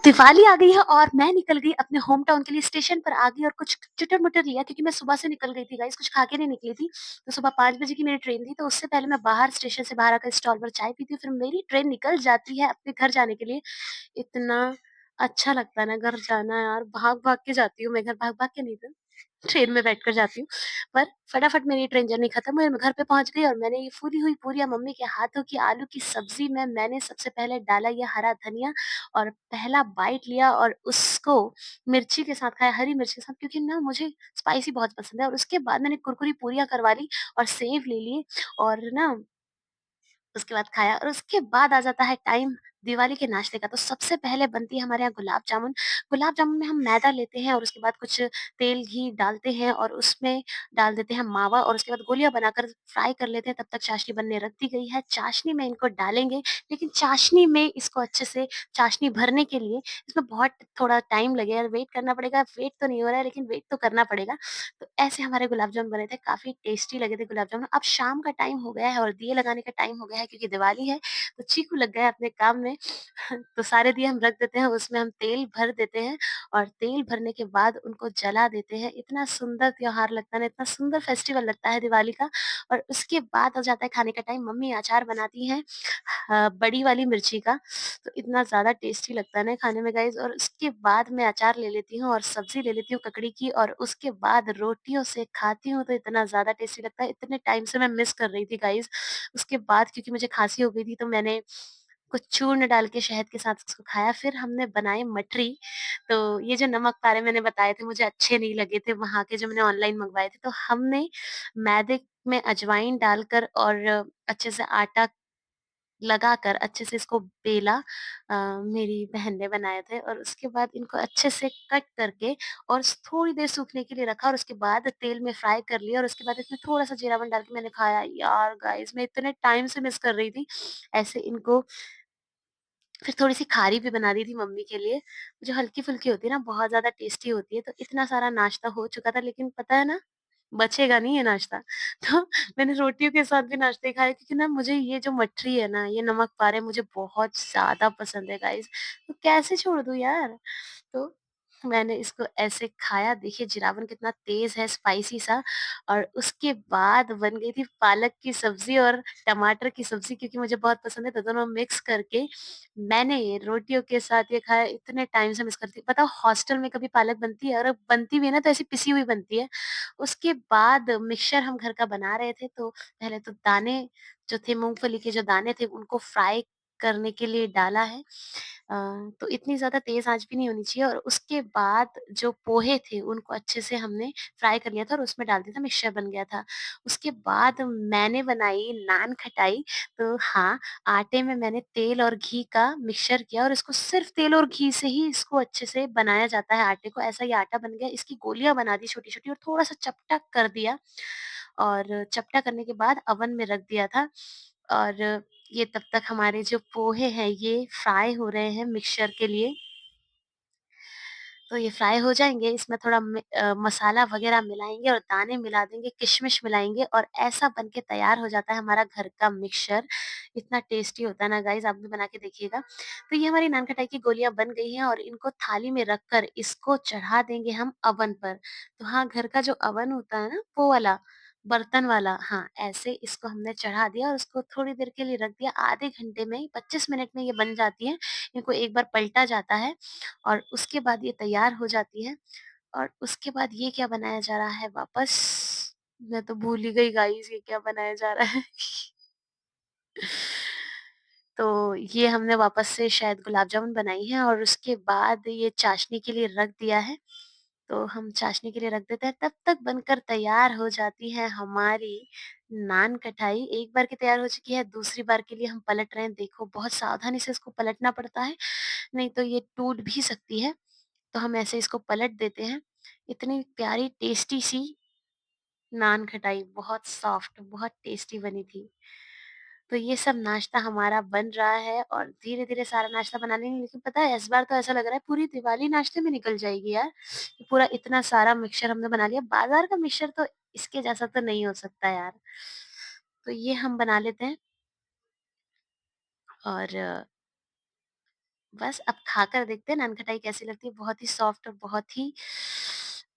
दिवाली आ गई है और मैं निकल गई अपने होम टाउन के लिए स्टेशन पर आ गई और कुछ चुटर-मुटर लिया क्योंकि मैं सुबह से निकल गई थी गाइस, कुछ खा के नहीं निकली थी। तो सुबह 5 बजे की मेरी ट्रेन थी, तो उससे पहले मैं बाहर स्टेशन से बाहर आकर स्टॉल पर चाय पीती हूँ, फिर मेरी ट्रेन निकल जाती है अपने घर जाने के लिए। इतना अच्छा लगता है ना घर जाना यार, भाग-भाग के जाती हूँ मैं घर, भाग-भाग के नहीं, ट्रेन में बैठकर जाती हूँ। पर फटाफट मेरी ट्रेन जर्नी खत्म हुई, मैं घर पे पहुँच गई और मैंने ये फूली हुई पूरियाँ मम्मी के हाथों की आलू की सब्ज़ी में मैंने सबसे पहले डाला ये हरा धनिया और पहला बाइट लिया और उसको मिर्ची के साथ खाया, हरी मिर्च के साथ, क्योंकि ना मुझे स्पाइसी बहुत पसंद है। और उसके बाद मैंने कुरकुरी पूरियाँ करवा ली और सेव ले लिए और ना उसके बाद खाया और उसके बाद आ जाता है टाइम दिवाली के नाश्ते का। तो सबसे पहले बनती है हमारे यहाँ गुलाब जामुन। गुलाब जामुन में हम मैदा लेते हैं और उसके बाद कुछ तेल, घी डालते हैं और उसमें डाल देते हैं मावा और उसके बाद गोलियाँ बनाकर फ्राई कर लेते हैं, तब तक चाशनी बनने रख दी गई है। चाशनी में इनको डालेंगे, लेकिन चाशनी में इसको अच्छे से चाशनी भरने के लिए इसमें बहुत थोड़ा टाइम लगेगा, वेट करना पड़ेगा। वेट तो नहीं हो रहा है, लेकिन वेट तो करना पड़ेगा। तो ऐसे हमारे गुलाब जामुन बने थे, काफ़ी टेस्टी लगे थे गुलाब जामुन। अब शाम का टाइम हो गया है और दिए लगाने का टाइम हो गया है क्योंकि दिवाली है, तो चीकू लग गया है अपने काम में। तो सारे दिए हम रख देते हैं, उसमें हम तेल भर देते हैं और तेल भरने के बाद उनको जला देते हैं। इतना सुंदर त्योहार लगता है ना, इतना सुंदर फेस्टिवल लगता है दिवाली का। और उसके बाद हो जाता है खाने का टाइम, मम्मी अचार बनाती हैं बड़ी वाली मिर्ची का, तो इतना ज़्यादा टेस्टी लगता है ना खाने में गाइज़। और उसके बाद मैं अचार ले लेती हूँ और सब्ज़ी ले लेती हूँ ककड़ी की और उसके बाद रोटियों से खाती हूँ तो इतना ज़्यादा टेस्टी लगता है। इतने टाइम से मैं मिस कर रही थी गाइज़। उसके बाद क्योंकि मुझे खाँसी हो गई थी तो मैंने कुछ चूर्ण डाल के शहद के साथ उसको खाया। फिर हमने बनाए मठरी, तो ये जो नमक पारे मैंने बताए थे मुझे अच्छे नहीं लगे थे वहाँ के जो मैंने ऑनलाइन मँगवाए थे, तो हमने मैदे में अजवाइन डालकर और अच्छे से आटा लगाकर अच्छे से इसको बेला। मेरी बहन ने बनाए थे और उसके बाद इनको अच्छे से कट करके और थोड़ी देर सूखने के लिए रखा और उसके बाद तेल में फ्राई कर लिया और उसके बाद इसमें थोड़ा-सा जीरावन डाल के मैंने खाया। यार गाइस, मैं इतने टाइम से मिस कर रही थी ऐसे इनको। फिर थोड़ी-सी खारी भी बना दी थी मम्मी के लिए, जो हल्की-फुल्की होती है ना, बहुत ज़्यादा टेस्टी होती है। तो इतना सारा नाश्ता हो चुका था, लेकिन पता है ना, बचेगा नहीं ये नाश्ता। तो मैंने रोटियों के साथ भी नाश्ते खाए क्योंकि ना मुझे ये जो मठरी है ना, ये नमक पारे मुझे बहुत ज़्यादा पसंद है गाइज़। तो कैसे छोड़ दूँ यार? तो मैंने इसको ऐसे खाया, देखिए जिरावन कितना तेज़ है, स्पाइसी सा। और उसके बाद बन गई थी पालक की सब्ज़ी और टमाटर की सब्ज़ी, क्योंकि मुझे बहुत पसंद है, तो दोनों मिक्स करके मैंने ये रोटियों के साथ ये खाया। इतने टाइम से मिस करती हूँ। पता है हॉस्टल में कभी पालक बनती है और बनती भी है ना तो ऐसी पिसी हुई बनती है। उसके बाद मिक्सचर हम घर का बना रहे थे, तो पहले तो दाने जो थे, मूँगफली के जो दाने थे, उनको फ्राई करने के लिए डाला है। तो इतनी ज़्यादा तेज़ आँच भी नहीं होनी चाहिए और उसके बाद जो पोहे थे उनको अच्छे से हमने फ्राई कर लिया था और उसमें डाल दिया था, मिक्सचर बन गया था। उसके बाद मैंने बनाई नान खटाई। तो हाँ, आटे में मैंने तेल और घी का मिक्सचर किया और इसको सिर्फ़ तेल और घी से ही इसको अच्छे से बनाया जाता है आटे को। ऐसा ये आटा बन गया, इसकी गोलियाँ बना दी छोटी-छोटी और थोड़ा-सा चपटा कर दिया और चपटा करने के बाद अवन में रख दिया था। और ये तब तक हमारे जो पोहे हैं ये फ्राई हो रहे हैं मिक्सचर के लिए। तो ये फ्राई हो जाएँगे, इसमें थोड़ा मसाला वग़ैरह मिलाएँगे और दाने मिला देंगे, किशमिश मिलाएँगे और ऐसा बन के तैयार हो जाता है हमारा घर का मिक्सचर। इतना टेस्टी होता है ना गाइज़, आप भी बना के देखिएगा। तो ये हमारी नान खटाई की गोलियाँ बन गई हैं और इनको थाली में रखकर इसको चढ़ा देंगे हम अवन पर। तो हाँ, घर का जो अवन होता है ना, वो वाला, बर्तन वाला, हाँ, ऐसे इसको हमने चढ़ा दिया और उसको थोड़ी देर के लिए रख दिया। आधे घंटे में, 25 मिनट में ये बन जाती हैं। इनको एक बार पलटा जाता है और उसके बाद ये तैयार हो जाती है। और उसके बाद ये क्या बनाया जा रहा है वापस? मैं तो भूल ही गई गाइस, ये क्या बनाया जा रहा है। तो ये हमने वापस से शायद गुलाब जामुन बनाई हैं और उसके बाद ये चाशनी के लिए रख दिया है। तो हम चाशनी के लिए रख देते हैं, तब तक बनकर तैयार हो जाती है हमारी नान खटाई। एक बार की तैयार हो चुकी है, दूसरी बार के लिए हम पलट रहे हैं। देखो बहुत सावधानी से इसको पलटना पड़ता है, नहीं तो ये टूट भी सकती है। तो हम ऐसे इसको पलट देते हैं। इतनी प्यारी टेस्टी सी नान खटाई, बहुत सॉफ्ट, बहुत टेस्टी बनी थी। तो ये सब नाश्ता हमारा बन रहा है और धीरे-धीरे सारा नाश्ता बना लेंगे, लेकिन पता है इस बार तो ऐसा लग रहा है पूरी दिवाली नाश्ते में निकल जाएगी यार। पूरा इतना सारा मिक्सचर हमने बना लिया। बाज़ार का मिक्सचर तो इसके जैसा तो नहीं हो सकता यार। तो ये हम बना लेते हैं और बस अब खाकर देखते हैं नानखटाई कैसी लगती है। बहुत ही सॉफ्ट और बहुत ही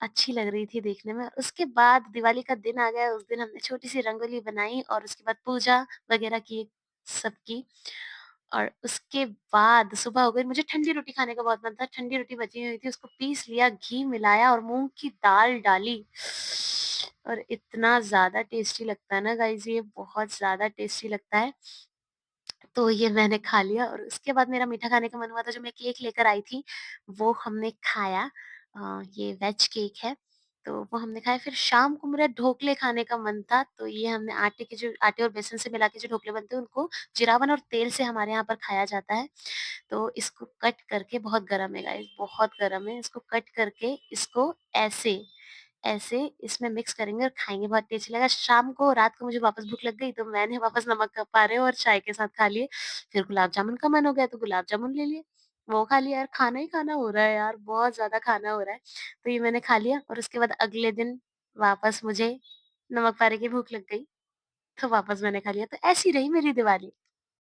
अच्छी लग रही थी देखने में। उसके बाद दिवाली का दिन आ गया, उस दिन हमने छोटी-सी रंगोली बनाई और उसके बाद पूजा वगैरह की सब की। और उसके बाद सुबह हो गई, मुझे ठंडी रोटी खाने का बहुत मन था, ठंडी रोटी बची हुई थी, उसको पीस लिया, घी मिलाया और मूँग की दाल डाली और इतना ज़्यादा टेस्टी लगता है ना गाइज़, ये बहुत ज़्यादा टेस्टी लगता है। तो ये मैंने खा लिया और उसके बाद मेरा मीठा खाने का मन हुआ था, जो मैं केक लेकर आई थी, वो हमने खाया। ये वेज केक है, तो वो हमने खाया। फिर शाम को मेरा ढोकले खाने का मन था, तो ये हमने आटे और बेसन से मिला के जो ढोकले बनते हैं, उनको जीरावन और तेल से हमारे यहाँ पर खाया जाता है। तो इसको कट करके, बहुत गरम है गाइस, बहुत गरम है, इसको कट करके इसको ऐसे ऐसे इसमें मिक्स करेंगे और खाएँगे, बहुत टेस्टी लगा। शाम को रात को मुझे वापस भूख लग गई, तो मैंने वापस नमक का पारे और चाय के साथ खा लिए। फिर गुलाब जामुन का मन हो गया, तो गुलाब जामुन ले लिए, वो खा लिया। यार खाना ही खाना हो रहा है यार, बहुत ज़्यादा खाना हो रहा है। तो ये मैंने खा लिया और उसके बाद अगले दिन वापस मुझे नमक पारे की भूख लग गई, तो वापस मैंने खा लिया। तो ऐसी रही मेरी दिवाली।